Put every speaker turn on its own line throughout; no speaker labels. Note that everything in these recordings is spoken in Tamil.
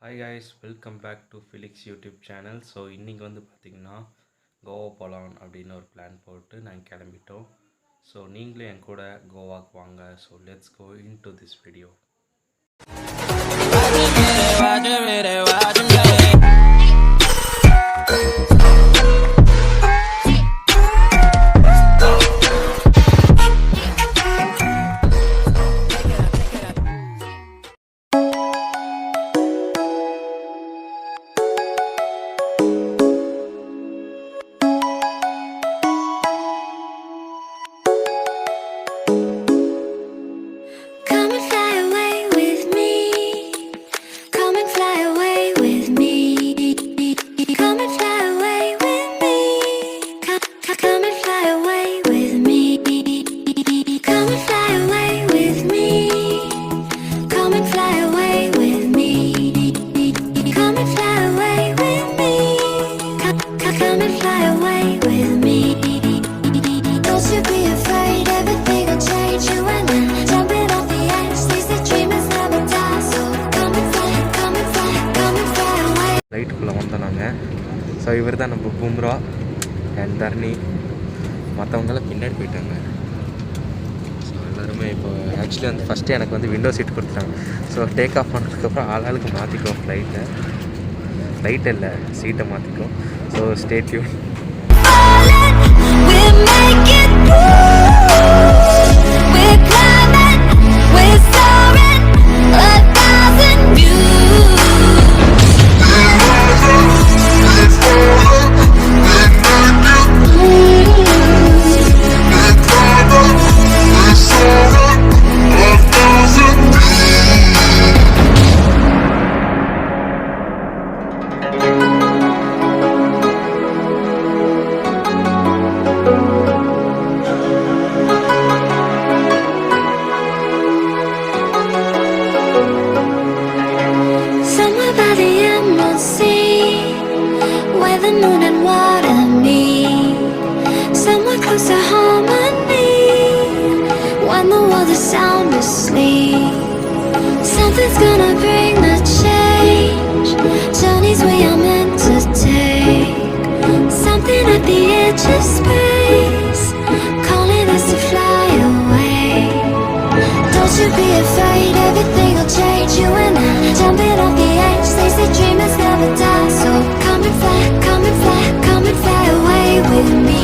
Hi guys, welcome back to Felix YouTube channel. So இன்றைக்கி வந்து பார்த்திங்கன்னா கோவா போகலாம் அப்படின்னு ஒரு பிளான் போட்டு நாங்கள் கிளம்பிட்டோம். ஸோ நீங்களும் என் கூட கோவாக்கு வாங்க. So let's go into this video. லைட்டுக்குள்ளே வந்தோம் நாங்கள். ஸோ இவர் தான் நம்ம பும்ரா அண்ட் தர்ணி. மற்றவங்களாம் பின்னாடி போயிட்டாங்க. ஸோ எல்லாருமே இப்போ ஆக்சுவலி வந்து ஃபஸ்ட்டு எனக்கு வந்து விண்டோ சீட் கொடுத்துட்டாங்க. ஸோ டேக் ஆஃப் பண்ணதுக்கப்புறம் ஆளாளுக்கு மாற்றிக்குவோம் ஃப்ளைட்டை இல்லை சீட்டை மாற்றிக்குவோம். So stay tuned.
Something's gonna bring the change. Journeys we are meant to take. Something at the edge of space, calling us to fly away. Don't you be afraid, everything will change. You and I, jumping off the edge. They say dreamers never die. So come and fly, come and fly, come and fly away with me.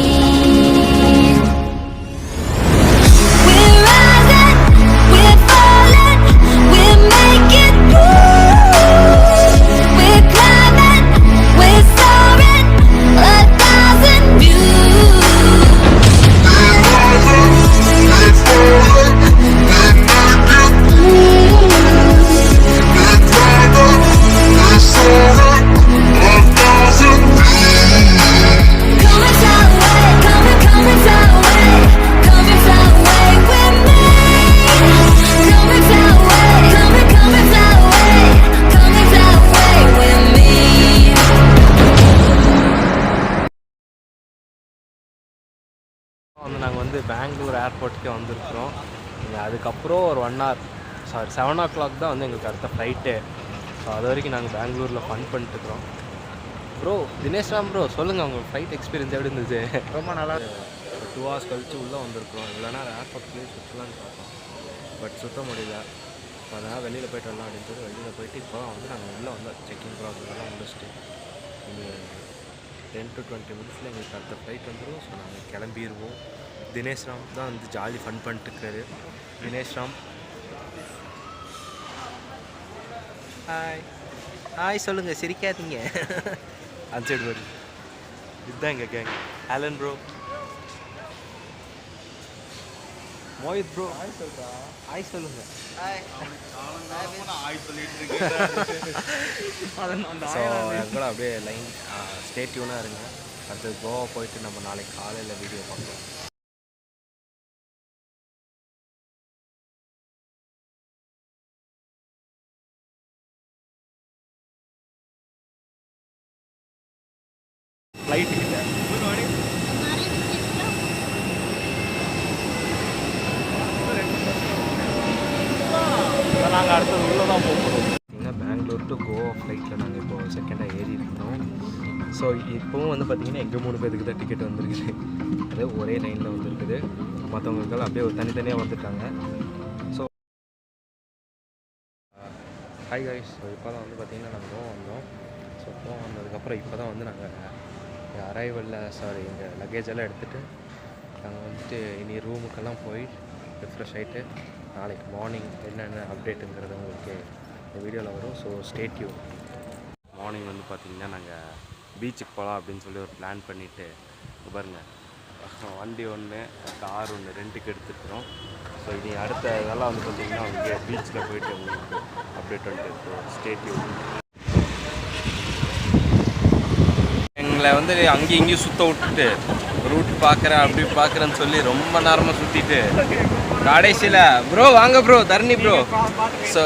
வந்து நாங்கள் வந்து பெங்களூர் ஏர்போர்ட்டுக்கே வந்திருக்கிறோம். அதுக்கப்புறம் ஒரு 7 o'clock தான் வந்து எங்களுக்கு அடுத்த ஃப்ளைட்டு. ஸோ அது வரைக்கும் நாங்கள் பெங்களூரில் ஃபன் பண்ணிட்டுருக்குறோம். ப்ரோ தினேஷ்ராம் ப்ரோ, சொல்லுங்கள் உங்கள் ஃப்ளைட் எக்ஸ்பீரியன்ஸ் எப்படி இருந்துச்சு?
ரொம்ப நல்லா.
ஒரு 2 hours கழித்து உள்ளே வந்திருக்கிறோம். இவ்வளோ நேரம் ஏர்போர்ட்லேயே சுற்றலான்னு பார்த்தோம், பட் சுற்ற முடியல. அதனால் வெளியில் போய்ட்டு வரலாம் அப்படின்னு சொல்லி வெளியில் போயிட்டு இப்போ தான் வந்து நாங்கள் உள்ளே வந்தோம். செக்கிங் ப்ராசஸ் எல்லாம் முடிச்சுட்டு இங்கே 10 to 20 minutes எங்களுக்கு அடுத்த ஃப்ளைட் வந்துடும். ஸோ நாங்கள் கிளம்பிடுவோம். தினேஷ்ராம் தான் வந்து ஜாலி ஃபன் பண்ணிட்டுருக்காரு. தினேஷ்ராம் ஹாய் ஹாய் சொல்லுங்கள், சிரிக்காதீங்க. அந்த சைடு வருது. இதுதான் எங்கள் gang. Alan bro, Mohit bro hi சொல்லுங்க. ஸோ என் கூட அப்படியே லைன் ஸ்டே டியூனாக இருங்க. அடுத்து கோவா போயிட்டு நம்ம நாளைக்கு காலையில் வீடியோ பார்க்கலாம். ஃப்ளைட் கிட்ட நாங்கள் அடுத்தது உள்ளே தான் போகிறோம். பார்த்தீங்கன்னா பெங்களூர் டு கோவா கோவா ஃப்ளைட்டில் நாங்கள் இப்போது செகண்டாக ஏறி இருக்கோம். ஸோ இப்போவும் வந்து பார்த்திங்கன்னா எங்கள் 3 பேருக்கு தான் டிக்கெட் வந்துருக்குது. அது ஒரே லைனில் வந்துருக்குது. மற்றவங்களுக்கெல்லாம் அப்படியே ஒரு தனித்தனியாக வந்துட்டாங்க. So hi guys. ஸோ இப்போ தான் வந்து பார்த்திங்கன்னா நாங்கள் கோவா வந்தோம். ஸோ கோவா வந்ததுக்கப்புறம் இப்போ தான் வந்து நாங்கள் எங்கள் லக்கேஜ் எல்லாம் எடுத்துகிட்டு நாங்கள் வந்துட்டு இனி ரூமுக்கெல்லாம் போய் ரிஃப்ரெஷ் ஆகிட்டு நாளைக்கு மார்னிங் என்னென்ன அப்டேட்டுங்கிறது உங்களுக்கு இந்த வீடியோவில் வரும். So stay tune. மார்னிங் வந்து பார்த்திங்கன்னா நாங்கள் பீச்சுக்கு போகலாம் அப்படின்னு சொல்லி ஒரு பிளான் பண்ணிவிட்டு பாருங்கள், வண்டி ஒன்று கார் ஒன்று ரெண்டுக்கு எடுத்துக்கிறோம். ஸோ இனி அடுத்த இதெல்லாம் வந்து பார்த்திங்கன்னா அவங்க பீச்சில் போயிட்டு உங்களுக்கு அப்டேட் வந்துட்டு ஸ்டே டியூன். எங்களை வந்து அங்கேயும் இங்கேயும் சுற்ற விட்டுட்டு ரூட் பார்க்குறேன் அப்படி பார்க்குறேன்னு சொல்லி ரொம்ப நேரமாக சுற்றிட்டு கடைசியில் ப்ரோ வாங்க bro Dharni bro. So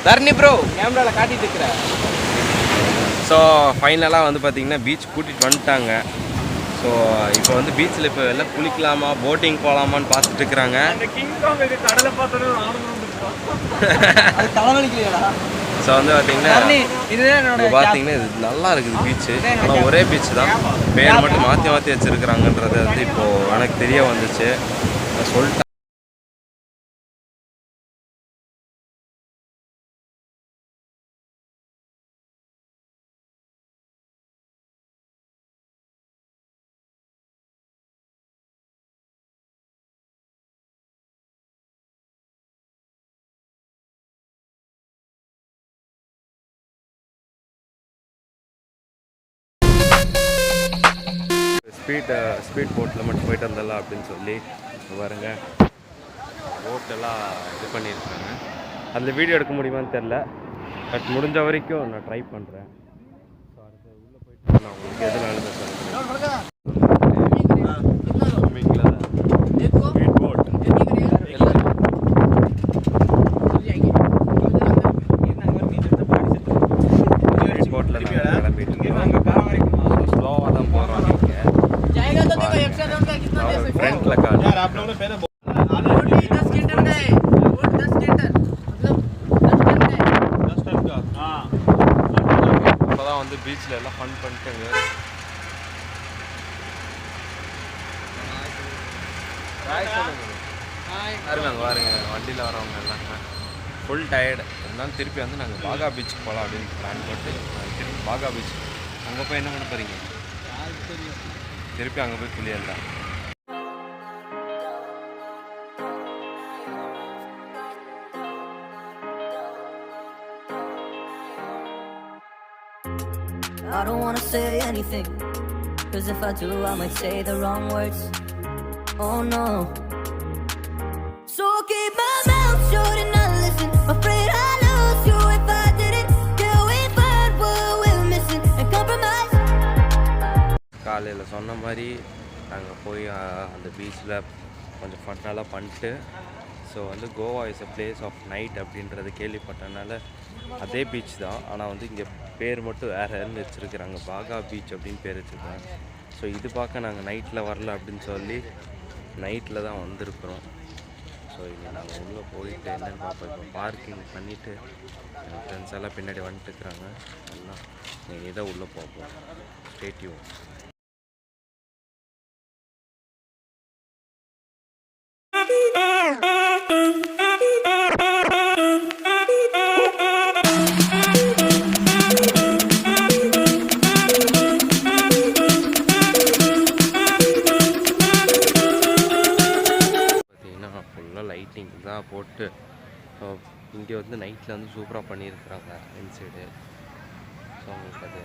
Dharni bro கேமராவில் காட்டிகிட்டு இருக்கிறேன். ஸோ ஃபைனலாக வந்து பார்த்திங்கன்னா பீச் கூட்டிகிட்டு வந்துட்டாங்க. ஸோ இப்போ வந்து பீச்சில் இப்போ எல்லாம் குளிக்கலாமா போட்டிங் போகலாமான்னு பார்த்துட்டு இருக்கிறாங்க. ஸோ வந்து பார்த்தீங்கன்னா இது நல்லா இருக்குது பீச்சு. ஆனால் ஒரே பீச்சு தான், பேர் மட்டும் மாற்றி மாற்றி வச்சுருக்குறாங்கன்றது வந்து இப்போது எனக்கு தெரிய வந்துச்சு. சொல்லிட்டேன். ஸ்பீட் போட்டில் மட்டும் போயிட்டு வந்தலாம் அப்படின்னு சொல்லி பாருங்க போட்டெல்லாம் இது பண்ணியிருக்காங்க. அதில் வீடியோ எடுக்க முடியுமான்னு தெரில, பட் முடிஞ்ச வரைக்கும் நான் ட்ரை பண்ணுறேன். ஸோ அடுத்து உள்ளே போயிட்டு நான் உங்களுக்கு எது நடந்தது சொல்கிறேன். ஸ்பீட் போட் போட்டில் கிளம்பிட்டு ஸ்லோவாக தான் போகிறோம். फ्रंटला का यार आप लोगों ने पहले 10 मीटर गए 10 मीटर मतलब 10 टन का हां இப்போதான் வந்து பீச்ல எல்லாம் ஃபன் பண்ணிட்டாங்க. பாருங்க வண்டியில் வரவங்க எல்லாம் ஃபுல் டயர்டு. இருந்தாலும் திருப்பி வந்து நாங்கள் பாகா பீச்சுக்கு போகலாம் அப்படின்னு பிளான் போட்டு திருப்பி பாகா பீச் அங்கே போய் என்ன பண்ண போகிறீங்க, திருப்பி அங்கே போய் குளியலாம்.
I don't wanna say anything, cause if I do I might say the wrong words. Oh no. So keep my mouth shut and not listen. Afraid I lose you if I didn't. Till we find what we're missing and compromise.
காலையில் சொன்ன மாதிரி நாங்கள் போய் அந்த பீச்சில் கொஞ்சம் ஃபன்னாலாம் பண்ணிட்டு, ஸோ வந்து Goa is a place of night அப்படின்றது கேள்விப்பட்டனால அதே பீச் தான். ஆனால் வந்து இங்கே பேர் மட்டும் வேறுன்னு வச்சுருக்குறாங்க, பாகா பீச் அப்படின்னு பேர் வச்சுருக்காங்க. ஸோ இது பார்க்க நாங்கள் நைட்டில் வரல அப்படின்னு சொல்லி நைட்டில் தான் வந்திருக்கிறோம். ஸோ இங்கே நாங்கள் உள்ளே போயிட்டு என்னென்னு பார்ப்போம். இப்போ பார்க்கிங் பண்ணிவிட்டு எங்கள் ஃப்ரெண்ட்ஸ் எல்லாம் பின்னாடி வந்துட்டுருக்குறாங்க. எல்லாம் நீங்கள் இதை உள்ளே பார்ப்போம். Stay tune. லைட்டிங் தான் போட்டு இங்கே வந்து நைட்டில் வந்து சூப்பராக பண்ணியிருக்கிறாங்க இன்சைடு. ஸோ அவங்களுக்கு அது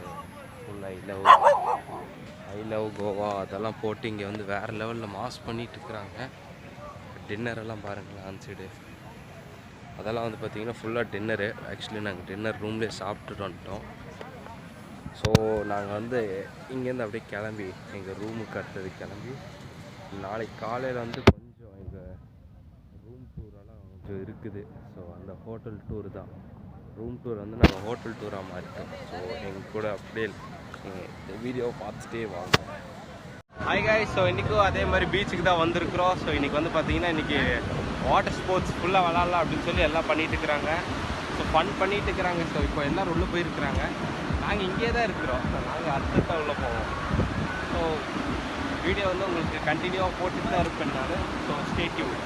ஃபுல் ஐ லவ் கோவா அதெல்லாம் போட்டு இங்கே வந்து வேறு லெவலில் மாஸ் பண்ணிகிட்டு இருக்கிறாங்க. டின்னரெல்லாம் பாருங்களேன் ஆன் சைடு. அதெல்லாம் வந்து பார்த்திங்கன்னா ஃபுல்லாக டின்னரு. ஆக்சுவலி நாங்கள் டின்னர் ரூம்லேயே சாப்பிட்டுட்டு வந்துட்டோம். ஸோ நாங்கள் வந்து இங்கேருந்து அப்படியே கிளம்பி எங்கள் ரூமுக்கு அடுத்தது கிளம்பி நாளைக்கு காலையில் வந்து கொஞ்சம் எங்கள் ரூம் டூரெல்லாம் கொஞ்சம் இருக்குது. ஸோ அந்த ஹோட்டல் டூர் தான், ரூம் டூர் வந்து நாங்கள் ஹோட்டல் டூராக மாறிட்டோம். ஸோ எங்கள் கூட அப்படியே இந்த வீடியோவை பார்த்துட்டே வாங்க. Hi guys. ஸோ இன்றைக்கும் அதே மாதிரி பீச்சுக்கு தான் வந்திருக்கிறோம். ஸோ இன்றைக்கி வந்து பார்த்திங்கன்னா இன்றைக்கி வாட்டர் ஸ்போர்ட்ஸ் ஃபுல்லாக விளாட்லாம் அப்படின்னு சொல்லி எல்லாம் பண்ணிகிட்டு இருக்கிறாங்க. ஸோ ஃபன் பண்ணிட்டு இருக்கிறாங்க. ஸோ இப்போ எல்லோரும் உள்ளே போயிருக்கிறாங்க. நாங்கள் இங்கே தான் இருக்கிறோம். நாங்கள் அடுத்த உள்ளே போவோம். ஸோ வீடியோ வந்து உங்களுக்கு கண்டினியூவாக போட்டுட்டு தான் இருப்பேன் நான். So stay tune.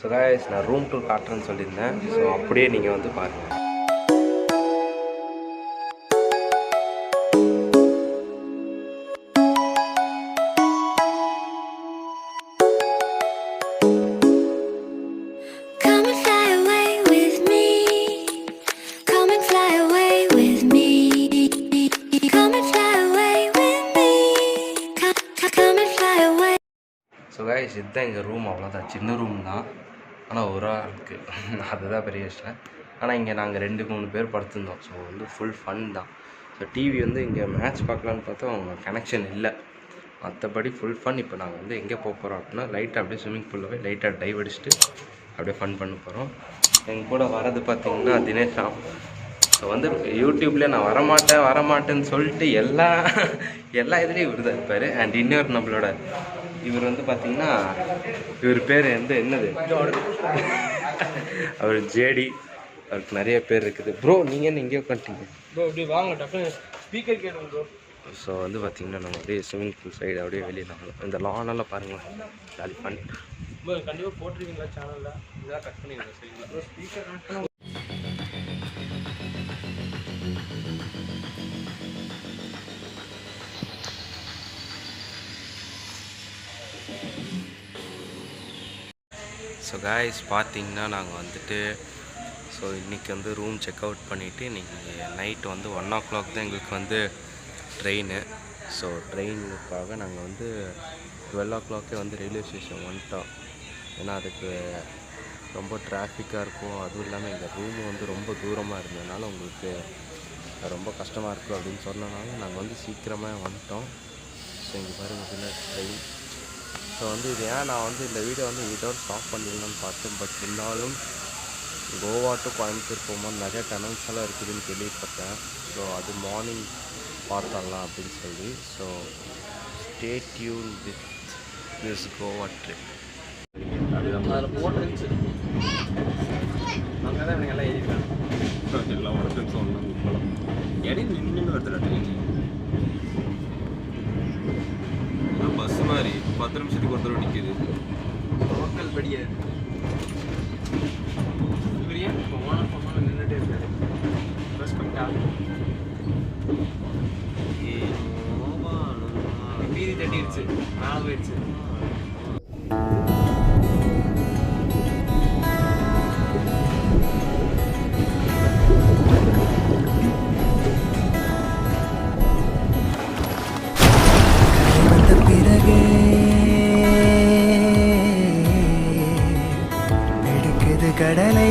So guys, நான் ரூம் டூர் காட்டுறேன்னு சொல்லியிருந்தேன். ஸோ அப்படியே நீங்கள் வந்து பாருங்கள்.
Come and fly away with me. Come and fly away with me. Come and fly away with me. Come and fly away.
So guys, இதுதான் எங்கள் ரூம். அவ்வளோதான், சின்ன ரூம் தான். ஆனால் ஒரு ஆள் இருக்குது, அதுதான் பெரிய விஷயம். ஆனால் இங்கே நாங்கள் 2-3 பேர் படுத்திருந்தோம். ஸோ வந்து ஃபுல் ஃபன் தான். ஸோ டிவி வந்து இங்கே மேட்ச் பார்க்கலான்னு பார்த்தா அவங்க கனெக்ஷன் இல்லை. மற்றபடி ஃபுல் ஃபன். இப்போ நாங்கள் வந்து எங்கே போக போகிறோம் அப்படின்னா, லைட்டாக அப்படியே ஸ்விம்மிங் பூலில் போய் லைட்டாக டைவ் அடிச்சுட்டு அப்படியே ஃபன் பண்ண போகிறோம். எங்கள் கூட வரது பார்த்திங்கன்னா தினேஷ் தான். ஸோ வந்து யூடியூப்லேயே நான் வரமாட்டேன்னு சொல்லிட்டு எல்லா இதுலேயும் இவர் தான் இருப்பார். அண்ட் இன்னொரு நம்மளோட இவர் வந்து பார்த்திங்கன்னா, இவர் பேர் என்னது அவர் ஜேடி. அவருக்கு நிறைய பேர் இருக்குது. ப்ரோ நீங்கள் என்ன இங்கே உட்காந்துட்டீங்க?
ப்ரோ இப்படி வாங்க, டக்குனு ஸ்பீக்கர் கேட்குங்க ப்ரோ.
ஸோ வந்து பார்த்திங்கன்னா நம்ம அப்படியே ஸ்விம்மிங் பூல் சைடு அப்படியே வெளியே நாங்கள் இந்த லானெல்லாம் பாருங்களேன், ஜாலி ஃபன்.
ப்ரோ கண்டிப்பாக போட்டிருக்கீங்களா சேனலில்? இதாக கட் பண்ணிடுங்க சரிங்களா ப்ரோ? ஸ்பீக்கர் கட் பண்ண.
ஸோ காய்ஸ், பார்த்திங்கன்னா நாங்கள் வந்துட்டு ஸோ இன்றைக்கி வந்து ரூம் செக் அவுட் பண்ணிவிட்டு இன்றைக்கி நைட்டு வந்து 1 o'clock தான் எங்களுக்கு வந்து ட்ரெயின். ஸோ ட்ரெயினுக்காக நாங்கள் வந்து 12 o'clockே வந்து ரயில்வே ஸ்டேஷன் வந்துட்டோம். ஏன்னா அதுக்கு ரொம்ப டிராஃபிக்காக இருக்கும். அதுவும் இல்லாமல் எங்கள் ரூமு வந்து ரொம்ப தூரமாக இருந்ததுனால உங்களுக்கு ரொம்ப கஷ்டமாக இருக்கும் அப்படின்னு சொன்னனால நாங்கள் வந்து சீக்கிரமாக வந்துட்டோம். ஸோ இங்கே பாருங்கள் பின்னாடி ட்ரெயின். ஸோ வந்து இது ஏன் நான் வந்து இந்த வீடியோ வந்து இதோட ஸ்டாப் பண்ணிடலான்னு பார்த்தேன். பட் இருந்தாலும் கோவா டு கோயம்புத்தூர் போகும்போது நிறைய டனல்ஸ் எல்லாம் இருக்குதுன்னு கேள்விப்பட்டேன். ஸோ அது மார்னிங் பார்த்துடலாம் அப்படின்னு சொல்லி. So stay tune with this Goa trip.
அதில் போட்டுருந்துச்சு, அங்கே தான் எல்லாம் ஏறிட்டாங்க. எல்லாம் ஒரு ஃப்ரெண்ட்ஸ் ஒன்று இடையில நின்று வருதுல ட்ரெயின். பஸ் மாதிரி 10 நிமிஷத்துக்கு ஒருத்தர் நிற்கிது. லோக்கல் படியாது. இவர் ஏன் இப்போ ஓனர் நின்றுட்டே இருக்காரு? ரெஸ்பெக்டா வீதி தட்டிடுச்சு, மேலே போயிடுச்சு.
கடலை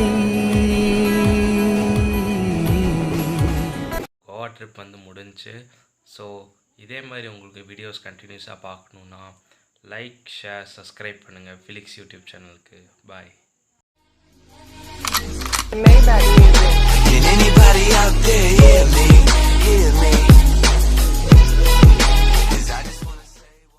கோவா ட்ரிப் வந்து முடிஞ்சு. ஸோ இதே மாதிரி உங்களுக்கு வீடியோஸ் கண்டினியூஸாக பார்க்கணுன்னா லைக், ஷேர், சப்ஸ்கிரைப் பண்ணுங்கள் ஃபிலிக்ஸ் யூடியூப் சேனலுக்கு. பாய். Can anybody out there